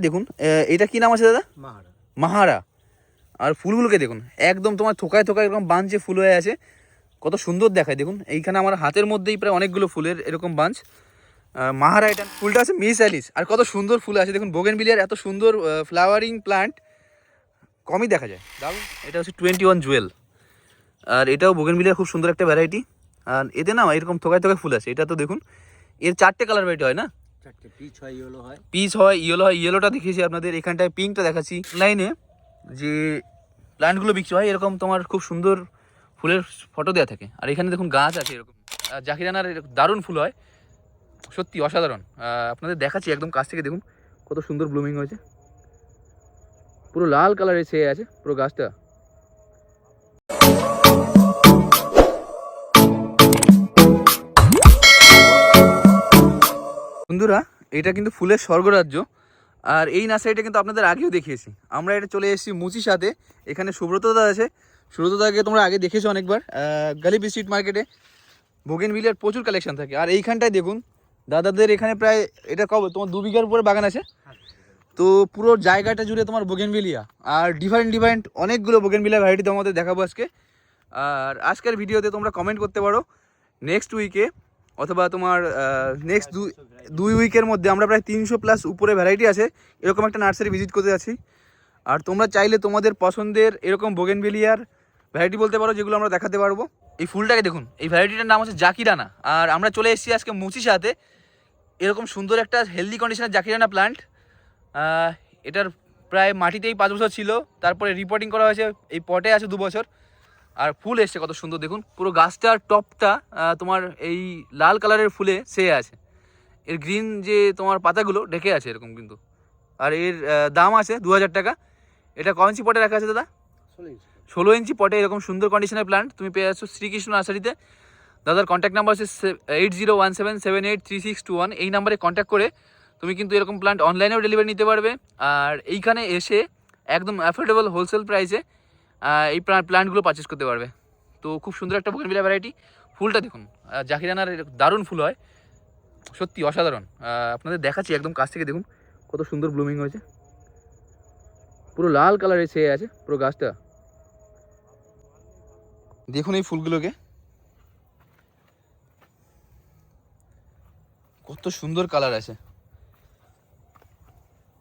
দেখুন এটা কি নাম আছে দাদা? মাহারা। মাহারা। আর ফুলগুলোকে দেখুন, একদম তোমার থোকায় থোকায় এরকম বাঞ্চে ফুল হয়ে আছে, কত সুন্দর দেখায়। দেখুন এইখানে আমার হাতের মধ্যেই প্রায় অনেকগুলো ফুলের এরকম বাঞ্চ। মাহারা এটা ফুলটা আছে মিস অ্যালিস, আর কত সুন্দর ফুল আছে দেখুন। বোগেনভিলিয়ার এত সুন্দর ফ্লাওয়ারিং প্লান্ট কমই দেখা যায়, দারুন। এটা হচ্ছে 21 জুয়েল, আর এটাও বোগেনভিলিয়ার খুব সুন্দর একটা ভ্যারাইটি। আর এতে না এরকম থোকায় থোকায় ফুল আছে। এটা তো দেখুন এর 4টে কালার ভ্যারাইটি হয় না, চারটে পিচ হয়, ইয়েলো হয়, ইয়েলো হয়। ইয়েলোটা দেখিয়েছি আপনাদের, এখানটায় পিঙ্কটা দেখাচ্ছি। লাইনে যে প্ল্যান্টগুলো বিক্রি হয় এরকম তোমার খুব সুন্দর ফুলের ফটো দেওয়া থাকে। আর এখানে দেখুন গাছ আছে এরকম জাকিরানার, দারুণ ফুল হয়, সত্যি অসাধারণ। আপনাদের দেখাচ্ছি একদম কাছ থেকে, দেখুন কত সুন্দর ব্লুমিং হয়েছে, পুরো লাল কালারের ছেয়ে আছে পুরো গাছটা। বন্ধুরা এটা কিন্তু ফুলের স্বর্গরাজ্য। আর এই নার্সারিটা কিন্তু আপনাদের আগেও দেখিয়েছি আমরা। এটা চলে এসেছি মুচির সাথে। এখানে সুব্রতদা আছে, সুব্রতদাকে তোমরা আগে দেখেছো অনেকবার। গালিব স্ট্রিট মার্কেটে বোগেনভিলিয়ার প্রচুর কালেকশন থাকে। আর এইখানটায় দেখুন দাদাদের এখানে প্রায় এটা কবে তোমার 2 বিঘার উপরে বাগান আছে। তো পুরো জায়গাটা জুড়ে তোমার বোগেনভিলিয়া, আর ডিফারেন্ট অনেকগুলো বোগেনভিলিয়া ভ্যারাইটি তোমাদের দেখাবো আজকে। আর আজকের ভিডিওতে তোমরা কমেন্ট করতে পারো নেক্সট উইকে, অথবা তোমার নেক্সট 2 উইকের মধ্যে আমরা প্রায় 300+ উপরে ভ্যারাইটি আছে এরকম একটা নার্সারি ভিজিট করতে যাচ্ছি। আর তোমরা চাইলে তোমাদের পছন্দের এরকম বোগেনভিলিয়ার ভ্যারাইটি বলতে পারো, যেগুলো আমরা দেখাতে পারবো। এই ফুলটাকে দেখুন, এই ভ্যারাইটিটার নাম হচ্ছে জাকিরানা। আর আমরা চলে এসেছি আজকে মুচির সাথে। এরকম সুন্দর একটা হেলদি কন্ডিশনের জাকিরানা প্লান্ট। এটার প্রায় মাটিতেই 5 বছর ছিল, তারপরে রিপোর্টিং করা হয়েছে, এই পটে আছে 2 বছর। আর ফুল এসছে কত সুন্দর দেখুন, পুরো গাছটার টপটা তোমার এই লাল কালারের ফুলে ছেয়ে আছে। এর গ্রিন যে তোমার পাতাগুলো ঢেকে আছে এরকম কিন্তু। আর এর দাম আছে 2000 টাকা। এটা কয় ইঞ্চি পটে রাখা আছে দাদা? 16 ইঞ্চি পটে এরকম সুন্দর কন্ডিশনের প্ল্যান্ট তুমি পেয়ে যাচ্ছ শ্রীকৃষ্ণ নার্সারিতে। দাদার কন্ট্যাক্ট নাম্বার হচ্ছে 8017783621। এই নাম্বারে কন্ট্যাক্ট করে তুমি কিন্তু এরকম প্ল্যান্ট অনলাইনেও ডেলিভারি নিতে পারবে। আর এইখানে এসে একদম অ্যাফোর্ডেবল হোলসেল প্রাইসে এই প্ল্যান্টগুলো পারচেস করতে পারবে। তো খুব সুন্দর একটা বোগেনভিলিয়া ভ্যারাইটি। ফুলটা দেখুন, জাকিরানার দারুণ ফুল হয়, সত্যি অসাধারণ। আপনাদের দেখাচ্ছি একদম কাছ থেকে, দেখুন কত সুন্দর ব্লুমিং হয়েছে, পুরো লাল কালারের ছেয়ে আছে পুরো গাছটা। দেখুন এই ফুলগুলোকে, কত সুন্দর কালার আছে।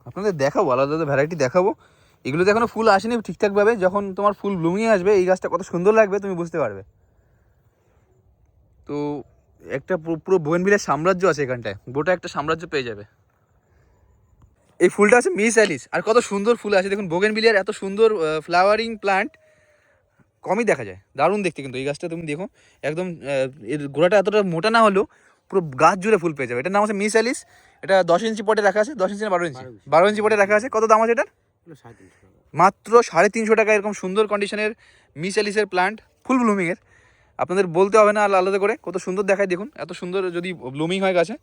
আপনাদের দেখাবো, আলাদা আলাদা ভ্যারাইটি দেখাবো। এগুলোতে এখনো ফুল আসেনি ঠিকঠাকভাবে, যখন তোমার ফুল ব্লুমিং আসবে এই গাছটা কত সুন্দর লাগবে তুমি বুঝতে পারবে। তো একটা পুরো বোগেনভিলিয়ার সাম্রাজ্য আছে এখানটায়, গোটা একটা সাম্রাজ্য পেয়ে যাবে। এই ফুলটা আছে মিস অ্যালিস, আর কত সুন্দর ফুল আছে দেখুন। বোগেনভিলিয়ার এত সুন্দর ফ্লাওয়ারিং প্লান্ট কমই দেখা যায়, দারুণ দেখতে কিন্তু এই গাছটা। তুমি দেখো একদম এর গোড়াটা এতটা মোটা না হলেও পুরো গাছ জুড়ে ফুল পেয়ে যাবে। এটার নাম আছে মিস অ্যালিস। এটা 10 ইঞ্চি পটে রাখা আছে, 10 ইঞ্চি না 12 ইঞ্চি পটে রাখা আছে। কত দাম আছে এটার? মাত্র 350 টাকা। এরকম সুন্দর কন্ডিশনের মিস অ্যালিসের প্লান্ট, ফুল ব্লুমিংয়ের। আপনাদের বলতে হবে না আলাদা করে, কত সুন্দর দেখায় দেখুন। এত সুন্দর যদি ব্লুমিং হয় গাছে,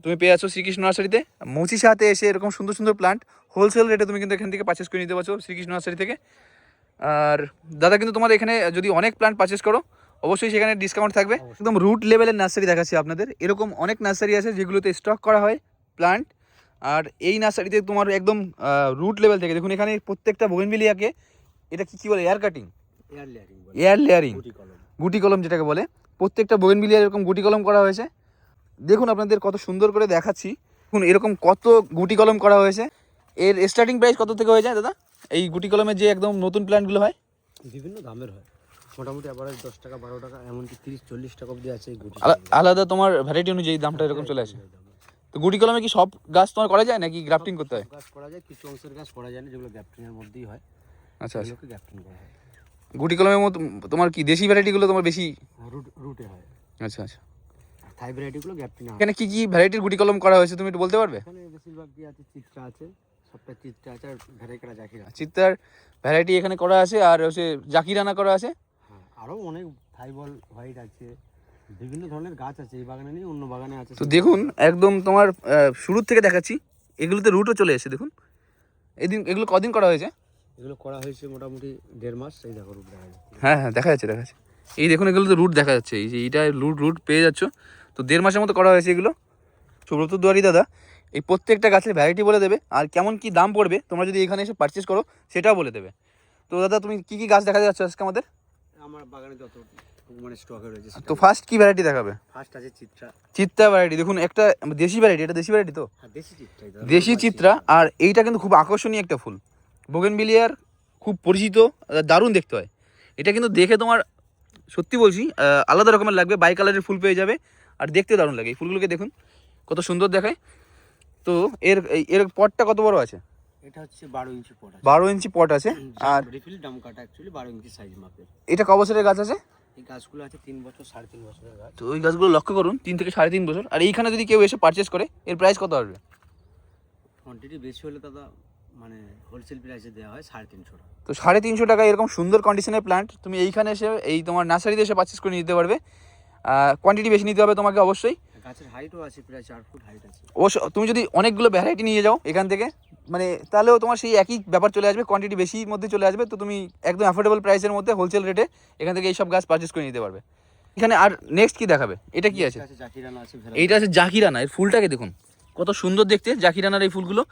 তুমি পেয়ে যাচ্ছ শ্রীকৃষ্ণ নার্সারিতে। মুচির সাথে এসে এরকম সুন্দর সুন্দর প্লান্ট হোলসেল রেটে তুমি কিন্তু এখান থেকে পারচেস করে নিতে পারছো শ্রীকৃষ্ণ নার্সারি থেকে। আর দাদা কিন্তু তোমার এখানে যদি অনেক প্লান্ট পারচেস করো অবশ্যই সেখানে ডিসকাউন্ট থাকবে। একদম রুট লেভেলের নার্সারি দেখাচ্ছি আপনাদের। এরকম অনেক নার্সারি আছে যেগুলোতে স্টক করা হয় প্লান্ট, আর এই নার্সারিতে তোমার একদম রুট লেভেল থেকে দেখুন। এখানে প্রত্যেকটা বোগেনভিলিয়াকে এটা কি বলে, এয়ার কাটিং, এয়ার লেয়ারিং, গুটি কলম যেটাকে বলে, প্রত্যেকটা বোগেনভিলিয়ার এরকম গুটি কলম করা হয়েছে। দেখুন আপনাদের কত সুন্দর করে দেখাচ্ছি। দেখুন এরকম কত গুটি কলম করা হয়েছে। এর স্টার্টিং প্রাইস কত থেকে হয়ে যায় দাদা এই গুটি কলমের যে একদম নতুন প্ল্যান্টগুলো হয়? বিভিন্ন দামের হয়, মোটামুটি অ্যাভারেজ 10 টাকা 12 টাকা, এমনকি 30-40 টাকা অবধি আছে। আলাদা তোমার ভ্যারাইটি অনুযায়ী দামটা এরকম চলে আসে। তো গুটি কলমে কি সব গাছ তোমার করা যায় নাকি গ্রাফটিং করতে হয়? গাছ করা যায়, কিছু অংশের গাছ করা যায় না, যেগুলো গ্রাফটিংয়ের মধ্যেই হয়। আচ্ছা আচ্ছা, গ্রাফটিং করা হয়। গুটি কলমের মতো তোমার কি দেশি ভ্যারাইটিগুলো তোমার বেশি রুটে হয়? আচ্ছা আচ্ছা। থাই ভ্যারাইটিগুলো গ্রাফটিং হয়। এখানে কি কি ভ্যারাইটির গুটি কলম করা হয়েছে তুমি একটু বলতে পারবে? এখানে বেশিরভাগ কি আছে, চিত্রা আছে, সবটা চিত্রা আছে, আর ভ্যারাইটিটা জাকিরা। চিত্তার ভ্যারাইটি এখানে করা আছে, আর হচ্ছে জাকিরানা করা আছে। হ্যাঁ, আরও অনেক থাইবল হোয়াইট আছে, বিভিন্ন ধরনের গাছ আছে। এই বাগানে নেই, অন্য বাগানে আছে। তো দেখুন একদম তোমার শুরুর থেকে দেখাচ্ছি, এগুলোতে রুটও চলে এসেছে দেখুন। এগুলো কদিন করা হয়েছে? এগুলো করা হয়েছে মোটামুটি 1.5 মাস। এই দেখো রুট দেখা যাচ্ছে। হ্যাঁ হ্যাঁ দেখা যাচ্ছে, দেখা যাচ্ছে। এই দেখুন এগুলোতে রুট দেখা যাচ্ছে, এই যে এইটা রুট পেয়ে যাচ্ছ। তো 1.5 মাসের মতো করা হয়েছে এগুলো। সুব্রত দুয়ারি দাদা এই প্রত্যেকটা গাছের ভ্যারাইটি বলে দেবে, আর কেমন কি দাম পড়বে তোমরা যদি এখানে এসে পারচেস করো সেটাও বলে দেবে। তো দাদা তুমি কি কি গাছ দেখা যাচ্ছে আজকে আমাদের? আমার বাগানে যত মানে স্টকে রয়েছে তো ফার্স্ট কি ভ্যারাইটি দেখাবে? ফার্স্ট আছে চিত্রা। চিত্রা ভ্যারাইটি, দেখুন একটা দেশি ভ্যারাইটি, এটা দেশি ভ্যারাইটি তো? হ্যাঁ দেশি চিত্রা, দেশি চিত্রা। আর এইটা কিন্তু খুব আকর্ষণীয় একটা ফুল, বোগেনভিলিয়ার খুব পরিচিত, দারুণ দেখতে হয়। এটা কিন্তু দেখে তোমার সত্যি বলছি আলাদা রকমের লাগবে, বাই কালারের ফুল পেয়ে যাবে আর দেখতে দারুণ লাগে। এই ফুলগুলোকে দেখুন কত সুন্দর দেখায়। তো এর এর পটটা কত বড় আছে? এটা হচ্ছে 12 ইঞ্চি পট আছে। 12 ইঞ্চি পট আছে। আর রিফিল ডাম কাটা অ্যাকচুয়ালি 12 ইঞ্চি সাইজ মাপের। এটা ক বছরের গাছ আছে? এই গাছগুলো আছে 3 বছর 3.5 বছরের গাছ। তো ওই গাছগুলো লক্ষ্য করুন 3 থেকে 3.5 বছর। আর এইখানে যদি কেউ এসে পারচেস করে এর প্রাইস কত আসবে? কোয়ান্টিটি বেশি হলে দাদা মানে হোলসেল প্রাইসে দেওয়া হয় 350 টাকা। তো 350 টাকা এরকম সুন্দর কন্ডিশনের প্ল্যান্ট তুমি এইখানে এসে এই তোমার নার্সারিতে এসে পারচেস করে নিতে পারবে। কোয়ান্টিটি বেশি নিতে হবে তোমাকে অবশ্যই। গাছের হাইটও আছে, প্রায় 4 ফুট হাইট আছে। অবশ্য তুমি যদি অনেকগুলো ভ্যারাইটি নিয়ে যাও এখান থেকে, মানে তাহলেও তোমার সেই একই ব্যাপার চলে আসবে, কোয়ান্টিটি বেশির মধ্যে চলে আসবে। তো তুমি একদম অ্যাফোর্ডেবল প্রাইসের মধ্যে হোলসেল রেটে এখান থেকে এইসব গাছ পারচেস করে নিতে পারবে। এখানে আর নেক্সট কি দেখাবে? এটা কি আছে? জাকিরানা আছে। এইটা আছে জাকিরানা। এর ফুলটাকে দেখুন কত সুন্দর দেখতে জাকিরানার এই ফুলগুলো,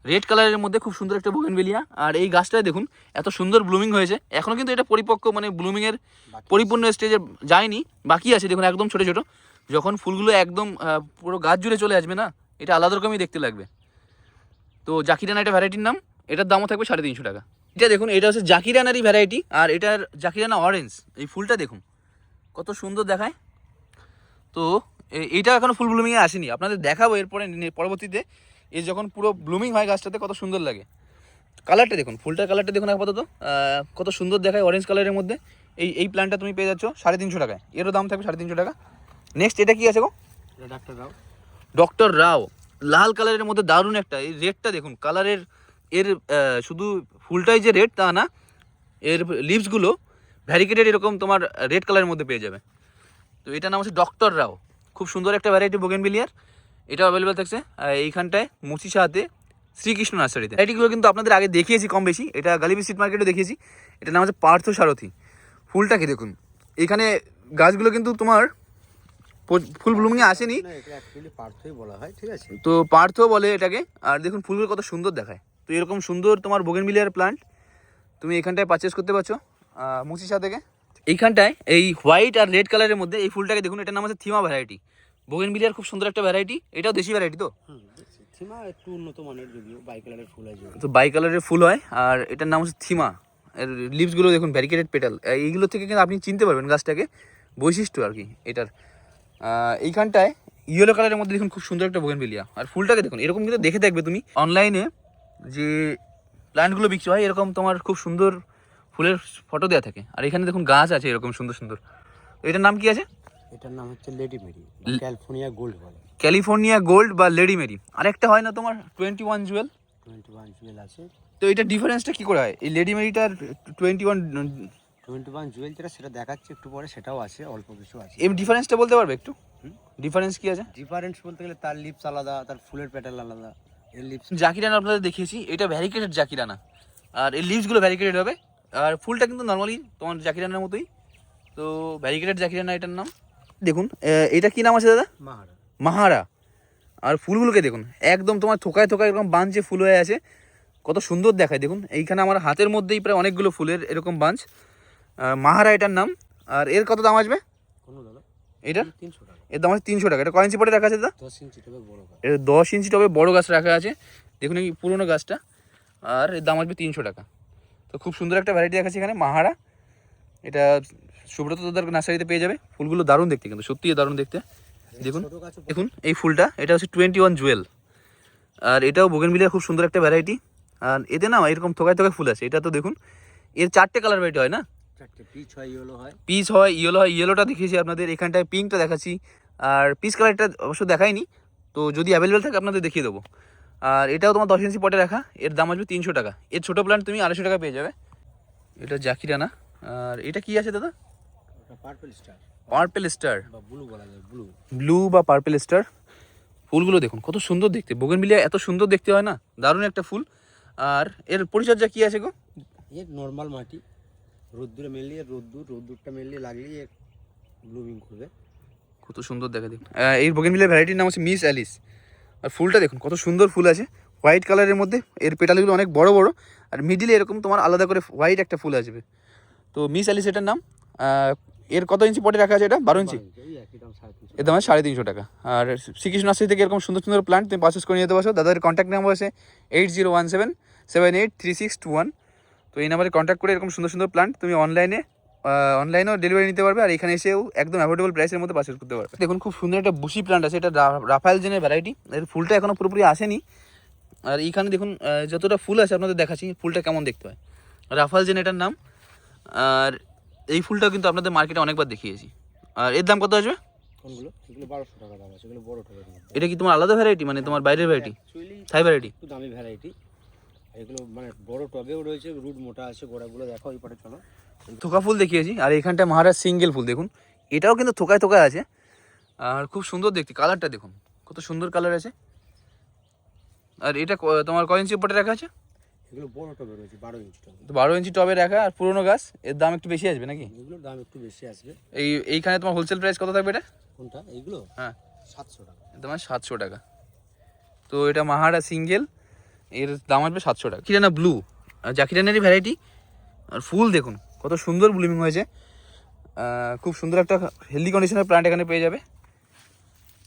রেড কালারের মধ্যে খুব সুন্দর একটা বোগেনভিলিয়া। আর এই গাছটায় দেখুন এত সুন্দর ব্লুমিং হয়েছে, এখনও কিন্তু এটা পরিপক্ক মানে ব্লুমিংয়ের পরিপূর্ণ স্টেজে যায়নি, বাকি আছে। দেখুন একদম ছোটো ছোটো, যখন ফুলগুলো একদম পুরো গাছ জুড়ে চলে আসবে না, এটা আলাদা রকমই দেখতে লাগবে। তো জাকিরানা এটা ভ্যারাইটির নাম, এটার দামও থাকবে 350 টাকা। এটা দেখুন এটা হচ্ছে জাকিরানারই ভ্যারাইটি, আর এটার জাকিরানা অরেঞ্জ। এই ফুলটা দেখুন কত সুন্দর দেখায়। তো এইটা এখনও ফুল ব্লুমিংয়ে আসেনি, আপনাদের দেখাবো এরপরে পরবর্তীতে। এর যখন পুরো ব্লুমিং হয় গাছটাতে কত সুন্দর লাগে। কালারটা দেখুন, ফুলটার কালারটা দেখুন আপাতত কত সুন্দর দেখায় অরেঞ্জ কালারের মধ্যে। এই প্ল্যান্টটা তুমি পেয়ে যাচ্ছ 350 টাকায়, এরও দাম থাকবে 350 টাকা। নেক্সট এটা কি আছে গো? ডাক্তার রাও। ডক্টর রাও, লাল কালারের মধ্যে দারুণ একটা। এই রেডটা দেখুন কালারের, এর শুধু ফুলটাই যে রেড তা না, এর লিভসগুলো ভ্যারিকেটেড এরকম তোমার রেড কালারের মধ্যে পেয়ে যাবে। তো এটার নাম হচ্ছে ডক্টর রাও, খুব সুন্দর একটা ভ্যারাইটি বোগেনভিলিয়ার। এটাও অ্যাভেলেবেল থাকছে এইখানটায় মুচিসাতে শ্রীকৃষ্ণ নার্সারিতে। ভ্যারাইটিগুলো কিন্তু আপনাদের আগে দেখিয়েছি কম বেশি, এটা গালিবি স্ট্রিট মার্কেটে দেখিয়েছি। এটার নাম হচ্ছে পার্থ সারথি। ফুলটাকে দেখুন, এখানে গাছগুলো কিন্তু তোমার ফুল ব্লুমিংয়ে আসেনি, এটা অ্যাকচুয়ালি পার্থই বলা হয়, ঠিক আছে? তো পার্থ বলে এটাকে। আর দেখুন ফুলগুলো কত সুন্দর দেখায়। তো এরকম সুন্দর তোমার বোগেনভিলিয়ার প্লান্ট তুমি এখানটায় পারচেস করতে পারছো মুচিসা থেকে। এইখানটায় এই হোয়াইট আর রেড কালারের মধ্যে এই ফুলটাকে দেখুন, এটার নাম হচ্ছে থিমা ভ্যারাইটি। বোগেনভিলিয়ার খুব সুন্দর একটা ভ্যারাইটি, এটাও দেশি ভ্যারাইটি তো? থিমা একটু উন্নত মানের, যদিও বাই কালারের ফুল আছে। তো বাই কালারের ফুল হয়, আর এটার নাম হচ্ছে থিমা। এর লিভসগুলো দেখুন ভ্যারিকেটেড পেটাল, এইগুলো থেকে কিন্তু আপনি চিনতে পারবেন গাছটাকে, বৈশিষ্ট্য আর কি এটার। এইখানটায় ইয়েলো কালারের মধ্যে দেখুন খুব সুন্দর একটা বোগেনভিলিয়া। আর ফুলটাকে দেখুন এরকম কিন্তু দেখে থাকবে তুমি অনলাইনে যে প্ল্যান্টগুলো বিক্রি হয়, এরকম তোমার খুব সুন্দর ফুলের ফটো দেওয়া থাকে। আর এখানে দেখুন গাছ আছে এরকম সুন্দর সুন্দর। এটার নাম কি আছে? এটার নাম হচ্ছে লেডি মেরি, ক্যালিফোর্নিয়া গোল্ড বলে। ক্যালিফোর্নিয়া গোল্ড বা লেডি মেরি। আরেকটা হয় না তোমার 21 জুয়েল? 21 জুয়েল আছে। তো এটা ডিফারেন্সটা কি করে হয় এই লেডি মেরিটার 21 জুয়েল যেটা, সেটা দেখাচ্ছে একটু পরে, সেটাও আছে, অল্প কিছু আছে। এই ডিফারেন্সটা বলতে পারবে একটু? ডিফারেন্স কি আছে? ডিফারেন্স বলতে গেলে তার লিপস আলাদা, তার ফুলের প্যাটার্ন আলাদা। এর লিপস জাকিরানা আপনাদের দেখিয়েছি, এটা ভ্যারিকেটেড জাকিরানা, আর এর লিভসগুলো ভ্যারিকেটেড হবে। আর ফুলটা কিন্তু নর্মালি তোমার জাকিরানার মতোই। তো ভ্যারিকেটেড জাকিরানা এটার নাম। দেখুন এটা কি নাম আছে দাদা? মাহারা। মাহারা। আর ফুলগুলোকে দেখুন একদম তোমার থোকায় থোকায় এরকম বাঞ্চে ফুল হয়ে আছে, কত সুন্দর দেখায়। দেখুন এইখানে আমার হাতের মধ্যেই প্রায় অনেকগুলো ফুলের এরকম বাঞ্চ। মাহারা এটার নাম। আর এর কত দাম আসবে? কোনো দাদা এটার 300 টাকা। এর দাম আছে 300 টাকা। এটা কয় ইঞ্চি পটে রাখা আছে দাদা? 10 ইঞ্চি টবে বড় গাছ। এটা 10 ইঞ্চি টবে বড় গাছ রাখা আছে, দেখুন এই পুরোনো গাছটা। আর এর দাম আসবে 300 টাকা। তো খুব সুন্দর একটা ভ্যারাইটি দেখাচ্ছি এখানে মাহারা। এটা সুব্রত দাদার নার্সারিতে পেয়ে যাবে। ফুলগুলো দারুণ দেখতে, কিন্তু সত্যিই দারুণ দেখতে। দেখুন দেখুন এই ফুলটা, এটা হচ্ছে 21 জুয়েল। আর এটাও বোগেনভিলিয়ার খুব সুন্দর একটা ভ্যারাইটি। আর এতে না এরকম থোকায় থোকায় ফুল আছে। এটা তো দেখুন এর 4টে কালার ভ্যারাইটি হয় না? 4টে পিচ হয়, ইয়েলো হয়। পিচ হয়, ইয়েলো হয়। ইয়েলোটা দেখিয়েছি আপনাদের, এখানটায় পিঙ্কটা দেখাচ্ছি। আর পিচ কালারটা অবশ্য দেখাইনি, তো যদি অ্যাভেলেবেল থাকে আপনাদের দেখিয়ে দেবো। আর এটাও তোমার 10 ইঞ্চি পটে রাখা, এর দাম আসবে 300 টাকা। এর ছোটো প্ল্যান্ট তুমি 250 টাকা পেয়ে যাবে। এটা জাকিরানা। আর এটা কি আছে দাদা? Purple star. পার্পেল স্টার বা ব্লু বলা যায়, ব্লু। ব্লু বা পার্পেল স্টার। ফুলগুলো দেখুন কত সুন্দর দেখতে, বোগেনভিলিয়া এত সুন্দর দেখতে হয় না, দারুণ একটা ফুল। আর এর পরিচর্যা কি আছে গো? এর নর্মাল মাটি, রোদ্দুরে মেনলি, রোদ্দুরটা মেনলি লাগলেই এর ব্লুমিং করবে। কত সুন্দর দেখা দেখুন। এই বোগেনভিলিয়ার ভ্যারাইটির নাম হচ্ছে মিস অ্যালিস। আর ফুলটা দেখুন কত সুন্দর ফুল আছে, হোয়াইট কালারের মধ্যে, এর পেটালগুলো অনেক বড় বড়, আর মিডিলে এরকম তোমার আলাদা করে হোয়াইট একটা ফুল আসবে। তো মিস অ্যালিস এটার নাম। এর কত ইঞ্চি পটে রাখা আছে এটা? 12 ইঞ্চি। ওই একই দাম 350। এর দাম 350 টাকা। আর শ্রীকৃষ্ণ নার্সারি থেকে এরকম সুন্দর সুন্দর প্লান্ট তুমি পারচেস করে নিতে পারছো। দাদাদের কন্ট্যাক্ট নাম্বার আছে 8017783621। তো এই নাম্বারে কন্ট্যাক্ট করে এরকম সুন্দর সুন্দর প্লান্ট তুমি অনলাইনেও ডেলিভারি নিতে পারবে, আর এখানে এসেও একদম অ্যাফোর্ডেবল প্রাইসের মধ্যে পারচেস করতে পারবে। দেখুন খুব সুন্দর একটা বুশি প্লান্ট আছে, এটা রাফায়েল জেনের ভ্যারাইটি। এর ফুলটা এখনও পুরোপুরি আসেনি। আর এইখানে দেখুন যতটা ফুল আছে আপনাদের দেখাচ্ছি ফুলটা কেমন দেখতে হয়। রাফায়েল জেন এটার নাম। আর এই ফুলটা কিন্তু আপনাদের মার্কেটে অনেকবার দেখিয়েছি। আর এর দাম কত আসবে? কোনগুলো? এগুলো 1200 টাকা দাম আছে, এগুলো বড় টবের মধ্যে। এটা কি তোমার আলাদা ভ্যারাইটি, মানে তোমার বাইরের ভ্যারাইটি, অ্যাকচুয়ালি থাই ভ্যারাইটি? একটু দামি ভ্যারাইটি। এগুলো মানে বড় টবেও রয়েছে, রুট মোটা আছে, গোড়াগুলো দেখো ওই পারে চলো। থোকা ফুল দেখিয়েছি। আর এখানটা মহারাজ সিঙ্গেল ফুল দেখুন, এটাও কিন্তু থোকায় থোকায় আছে, আর খুব সুন্দর দেখতে। কালারটা দেখুন কত সুন্দর কালার আছে। আর এটা তোমার কয় ইঞ্চি পটে রাখা আছে? এগুলো বড় টবে রয়েছে, 12 ইঞ্চি টবে। তো 12 ইঞ্চি টবে রাখা, আর পুরোনো গাছ, এর দাম একটু বেশি আসবে নাকি? এগুলোর দাম একটু বেশি আসবে। এইখানে তোমার হোলসেল প্রাইস কত থাকবে এটা? কোনটা? এগুলো হ্যাঁ 700 টাকা। তোমার 700 টাকা। তো এটা মাহারা সিঙ্গেল, এর দাম আসবে 700 টাকা। কিরানা ব্লু, জাকিরানেরই ভ্যারাইটি। আর ফুল দেখুন কত সুন্দর ব্লুমিং হয়েছে। খুব সুন্দর একটা হেলদি কন্ডিশনের প্লান্ট এখানে পেয়ে যাবে।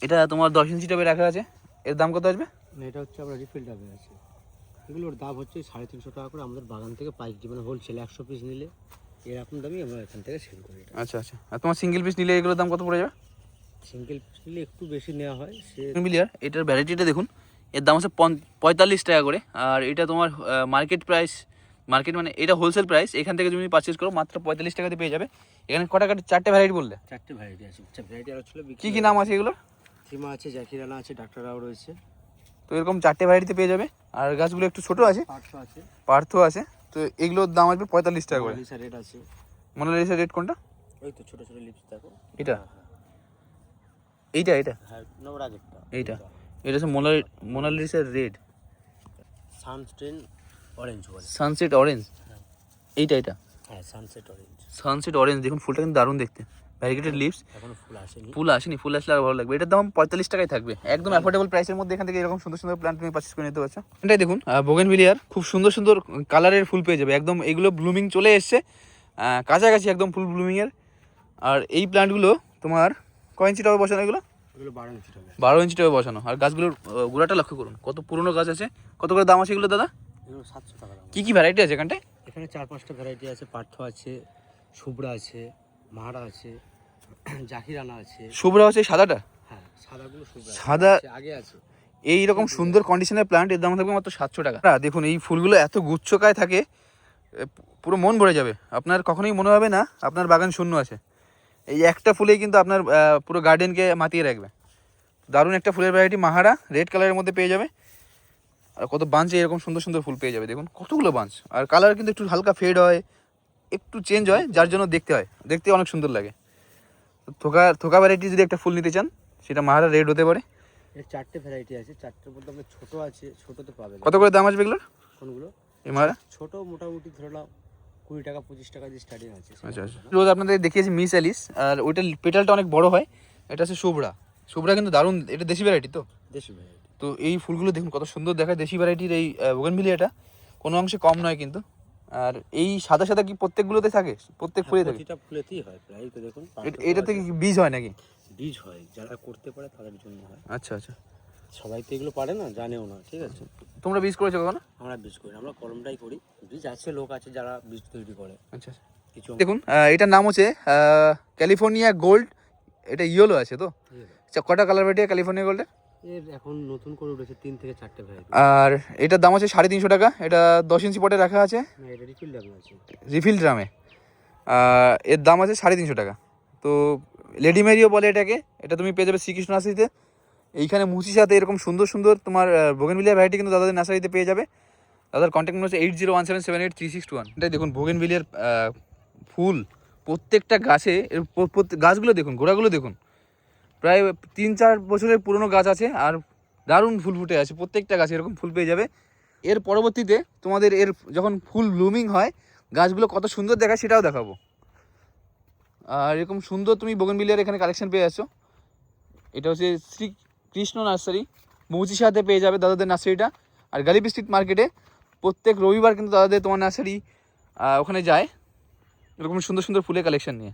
এটা তোমার 10 ইঞ্চি টবে রাখা আছে, এর দাম কত আসবে? এটা হচ্ছে আমরা রিফিল টবে আছে। এগুলোর দাম হচ্ছে 350 টাকা করে। আমাদের বাগান থেকে পাইকারি মানে হোলসেল 100 পিস নিলে এরকম দামই আমরা এখান থেকে সেল করি। আচ্ছা আচ্ছা। আর তোমার সিঙ্গেল পিস নিলে এগুলোর দাম কত পড়ে যাবে? সিঙ্গেল পিস নিলে একটু বেশি নেওয়া হয়। সে মিলিয়ার এটার ভ্যারাইটিটা দেখুন, এর দাম আছে 45 টাকা করে। আর এটা তোমার মার্কেট মানে এটা হোলসেল প্রাইস, এখান থেকে তুমি পারচেস করো মাত্র 45 টাকাতে পেয়ে যাবে। এখানে কটা 4টে ভ্যারাইটি বললে? 4টে ভ্যারাইটি আছে। আচ্ছা ভ্যারাইটি আর ছিল কী কী নাম আছে এগুলোর? থিমা আছে, জাকিরানা আছে, ডাক্তাররাও রয়েছে। তো এরকম 4টে ভ্যারাইটিতে পেয়ে যাবে। আর গাছগুলো একটু ছোটো আছে, পার্থ আছে। পার্থ আছে। তো এগুলোর দাম আসবে 45 টাকা করে। মোনালিসা রেড আছে। মোনালিসা রেড কোনটা? ওই তো ছোট ছোট লিপস দেখো। এটা? এটা হ্যাঁ না, ওর আগেরটা। এটা হচ্ছে মোনালিসা রেড। সানস্টেন অরেঞ্জ বলে। Sunset orange. এটা হ্যাঁ সানসেট অরেঞ্জ। সানসেট অরেঞ্জ দেখুন, ফুলটা কিন্তু দারুণ দেখতে। ভ্যারিগেটেড লিভস, এখনো ফুল আসেনি। ফুল আসলে আর ভালো লাগবে। এটার দাম 45 টাকায় থাকবে, একদম অ্যাফোর্ডেবল প্রাইসের মধ্যে। এখান থেকে এরকম সুন্দর সুন্দর প্ল্যান্ট তুমি পারচেস করে নিতে পারছো। এটাই দেখুন বোগেনভিলিয়ার, খুব সুন্দর সুন্দর কালারের ফুল পেয়ে যাবে একদম। এগুলো ব্লুমিং চলে এসছে, কাছাকাছি একদম ফুল ব্লুমিংয়ের। আর এই প্ল্যান্টগুলো তোমার কয় ইঞ্চি টবে বসানো? এগুলো 12 ইঞ্চি টবে। 12 ইঞ্চি টবে বসানো। আর গাছগুলোর গোড়াটা লক্ষ্য করুন, কত পুরনো গাছ আছে। কত করে দাম আছে এগুলো দাদা? এগুলো 700 টাকা দাম। কী কী ভ্যারাইটি আছে এখানটায়? এখানে 4-5টা ভ্যারাইটি আছে। পার্থ আছে, শুভ্রা আছে, মাহারা আছে, জাকিরানা আছে। শুভ্রা হচ্ছে সাদাটা? হ্যাঁ সাদাগুলো শুভ্রা সাদা আগে আছে। এইরকম সুন্দর কন্ডিশনের প্ল্যান্ট, এর দাম থাকবে মাত্র 700 টাকা। দেখুন এই ফুলগুলো এত গুচ্ছকায় থাকে, পুরো মন ভরে যাবে। আপনার কখনোই মনে হবে না আপনার বাগান শূন্য আছে। এই একটা ফুলেই কিন্তু আপনার পুরো গার্ডেনকে মাতিয়ে রাখবে। দারুণ একটা ফুলের ভ্যারাইটি মাহারা, রেড কালারের মধ্যে পেয়ে যাবে। আর কত বাঞ্চে এরকম সুন্দর সুন্দর ফুল পেয়ে যাবে, দেখুন কতগুলো বাঞ্চ। আর কালার কিন্তু একটু হালকা ফেড হয়, একটু চেঞ্জ হয়, যার জন্য দেখতে অনেক সুন্দর লাগে। থোকা ভ্যারাইটি যদি একটা ফুল নিতে চান, সেটা মাহারা রেড হতে পারে। এর 4টে ভ্যারাইটি আছে। 4টের মধ্যে আপনার ছোট আছে, ছোটতে পাবেন। কত করে দাম আসবে এগুলোর? কোনগুলো? এই মাহারা ছোট মোটামুটি ধরে নাও 20 টাকা 25 টাকা দিয়ে স্টার্টিং আছে। আচ্ছা আচ্ছা। রোজ আপনাদের দেখিয়েছি মিস অ্যালিস, আর ওইটার পেটালটা অনেক বড় হয়। এটা হচ্ছে শুভ্রা কিন্তু দারুণ। এটা দেশি ভ্যারাইটি তো? দেশি ভ্যারাইটি। তো এই ফুলগুলো দেখুন কত সুন্দর দেখায়। দেশি ভ্যারাইটির এই বোগেনভিলিয়াটা কোনো অংশে কম নয় কিন্তু। আর এই সাদা সাদা কি প্রত্যেকগুলোতে থাকে? প্রত্যেক ফুলে থাকে? প্রতিটা ফুলেতেই হয় প্রায়। তো দেখুন এটা থেকে কি বীজ হয় নাকি? বীজ হয়, যারা করতে পারে তাদের জন্য হয়। আচ্ছা আচ্ছা। সবাই তো এগুলো পারে না, জানেও না। ঠিক আছে। তোমরা বীজ করেছো কখনো? আমরা বীজ করি, আমরা কলমটাই করি। বীজ আছে, লোক আছে যারা বীজ তৈরি করে। আচ্ছা কিছু দেখুন এটার নাম হচ্ছে ক্যালিফোর্নিয়া গোল্ড। এটা ইয়েলো আছে তো? আচ্ছা, কটা কালার ভ্যারাইটি ক্যালিফোর্নিয়া গোল্ডের? এর এখন নতুন করে উঠেছে 3 থেকে 4টে ভ্যারাইটি। আর এটার দাম আছে 350 টাকা। এটা 10 ইঞ্চি পটে রাখা আছে, না এটা রিফিল ডাবল আছে। রিফিল ড্রামে। এর দাম আছে 350 টাকা। তো লেডি মেরিও বলে এটাকে। এটা তুমি পেয়ে যাবে শ্রীকৃষ্ণ নার্সারিতে। এইখানে মুচির সাথে এরকম সুন্দর সুন্দর তোমার বোগেনভিলিয়া ভ্যারাইটি কিন্তু দাদাদের নার্সারিতে পেয়ে যাবে। দাদার কন্ট্যাক্ট নম্বর হচ্ছে 8017783621। এটাই দেখুন বোগেনভিলিয়ার ফুল প্রত্যেকটা গাছে। গাছগুলো দেখুন, গোড়াগুলো দেখুন, প্রায় 3-4 বছরের পুরনো গাছ আছে, আর দারুণ ফুল ফুটে আছে প্রত্যেকটা গাছে। এরকম ফুল পেয়ে যাবে। এর পরবর্তীতে তোমাদের এর যখন ফুল ব্লুমিং হয়, গাছগুলো কত সুন্দর দেখায় সেটাও দেখাবো। আর এরকম সুন্দর তুমি বোগেনভিলিয়ার এখানে কালেকশন পেয়ে যাচ্ছ। এটা হচ্ছে শ্রীকৃষ্ণ নার্সারি, মুচির সাথে পেয়ে যাবে দাদাদের নার্সারিটা। আর গালিব স্ট্রিট মার্কেটে প্রত্যেক রবিবার কিন্তু দাদাদের তোমার নার্সারি ওখানে যায় এরকম সুন্দর সুন্দর ফুলের কালেকশন নিয়ে।